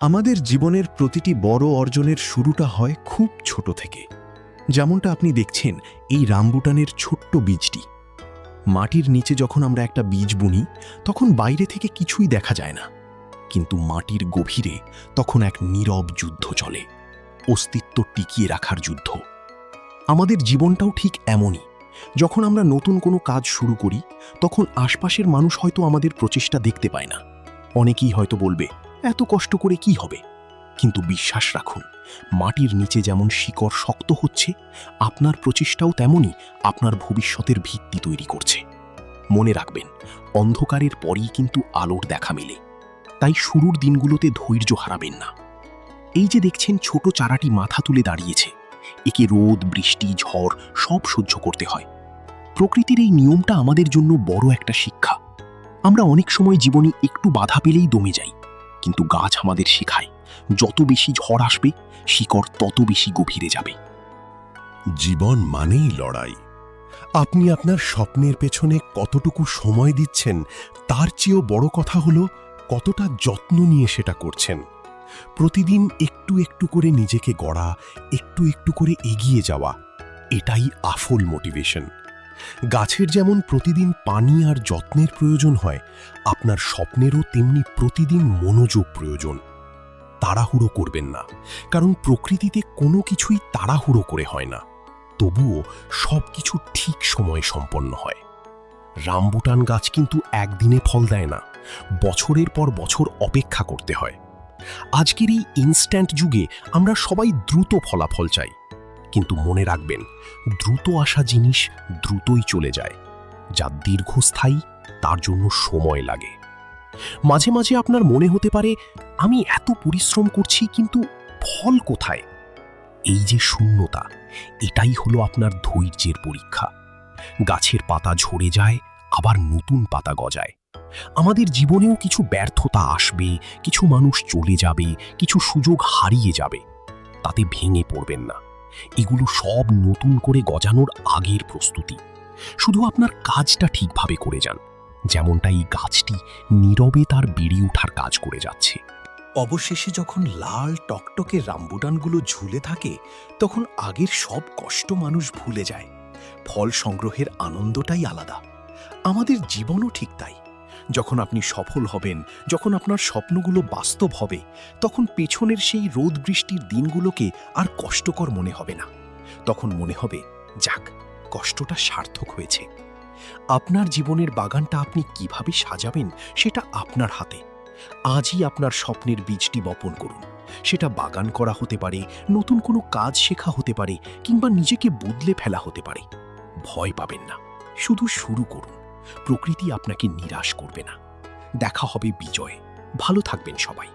আমাদের জীবনের প্রতিটি বড় অর্জনের শুরুটা হয় খুব ছোট থেকে। যেমনটা আপনি দেখছেন এই রামবুটানের ছোট্ট বীজটি। মাটির নিচে যখন আমরা একটা বীজ বুনি তখন বাইরে থেকে কিছুই দেখা যায় না, কিন্তু মাটির গভীরে তখন এক নীরব যুদ্ধ চলে, অস্তিত্ব টিকিয়ে রাখার যুদ্ধ। আমাদের জীবনটাও ঠিক এমনই। যখন আমরা নতুন কোনো কাজ শুরু করি তখন আশপাশের মানুষ হয়তো আমাদের প্রচেষ্টা দেখতে পায় না। অনেকেই হয়তো বলবে, এত কষ্ট করে কি হবে? কিন্তু বিশ্বাস রাখুন, মাটির নিচে যেমন শিকড় শক্ত হচ্ছে, আপনার প্রচেষ্টাও তেমনই আপনার ভবিষ্যতের ভিত্তি তৈরি করছে। মনে রাখবেন, অন্ধকারের পরেই কিন্তু আলোর দেখা মেলে। তাই শুরুর দিনগুলোতে ধৈর্য হারাবেন না। এই যে দেখছেন ছোট চারাটি মাথা তুলে দাঁড়িয়েছে, একে রোদ, বৃষ্টি, ঝড় সব সহ্য করতে হয়। প্রকৃতির এই নিয়মটা আমাদের জন্য বড় একটা শিক্ষা। আমরা অনেক সময় জীবনে একটু বাধা পেলেই দমে যাই, কিন্তু গাছ আমাদের শেখায় যত বেশি ঝড় আসবে শিকড় তত বেশি গভীরে যাবে। জীবন মানেই লড়াই। আপনি আপনার স্বপ্নের পেছনে কতটুকু সময় দিচ্ছেন তার চেয়েও বড় কথা হলো কতটা যত্ন নিয়ে সেটা করছেন। প্রতিদিন একটু একটু করে নিজেকে গড়া, একটু একটু করে এগিয়ে যাওয়া, এটাই আসল মোটিভেশন। গাছের যেমন প্রতিদিন পানি আর যত্নের প্রয়োজন হয়, আপনার স্বপ্নেরও তেমনি প্রতিদিন মনোযোগ প্রয়োজন। তাড়াহুড়ো করবেন না, কারণ প্রকৃতিতে কোনো কিছুই তাড়াহুড়ো করে হয় না। তবুও সবকিছু ঠিক সময়ে সম্পন্ন হয়। রামবুটান গাছ কিন্তু একদিনে ফল দেয় না, বছরের পর বছর অপেক্ষা করতে হয়। আজকের এই ইনস্ট্যান্ট যুগে আমরা সবাই দ্রুত ফলাফল চাই, কিন্তু মনে রাখবেন, দ্রুত আসা জিনিস দ্রুতই চলে যায়। যা দীর্ঘস্থায়ী তার জন্য সময় লাগে। মাঝে মাঝে আপনার মনে হতে পারে, আমি এত পরিশ্রম করছি কিন্তু ফল কোথায়? এই যে শূন্যতা, এটাই হলো আপনার ধৈর্যের পরীক্ষা। গাছের পাতা ঝরে যায়, আবার নতুন পাতা গজায়। আমাদের জীবনেও কিছু ব্যর্থতা আসবে, কিছু মানুষ চলে যাবে, কিছু সুযোগ হারিয়ে যাবে। তাতে ভেঙে পড়বেন না। এগুলো সব নতুন করে গজানোর আগের প্রস্তুতি। শুধু আপনার কাজটা ঠিকভাবে করে যান, যেমনটা এই গাছটি নীরবে তার বেড়ে ওঠার কাজ করে যাচ্ছে। অবশেষে যখন লাল টকটকে রামবুটানগুলো ঝুলে থাকে, তখন আগের সব কষ্ট মানুষ ভুলে যায়। ফল সংগ্রহের আনন্দটাই আলাদা। আমাদের জীবনও ঠিক তাই। যখন আপনি সফল হবেন, যখন আপনার স্বপ্নগুলো বাস্তব হবে, তখন পেছনের সেই রোদ বৃষ্টির দিনগুলোকে আর কষ্টকর মনে হবে না। তখন মনে হবে, যাক, কষ্টটা সার্থক হয়েছে। আপনার জীবনের বাগানটা আপনি কিভাবে সাজাবেন সেটা আপনার হাতে। আজই আপনার স্বপ্নের বীজটি বপন করুন। সেটা বাগান করা হতে পারে, নতুন কোনো কাজ শেখা হতে পারে, কিংবা নিজেকে বদলে ফেলা হতে পারে। ভয় পাবেন না, শুধু শুরু করুন। প্রকৃতি আপনাকে নিরাশ করবে না। দেখা হবে বিজয়ে। ভালো থাকবেন সবাই।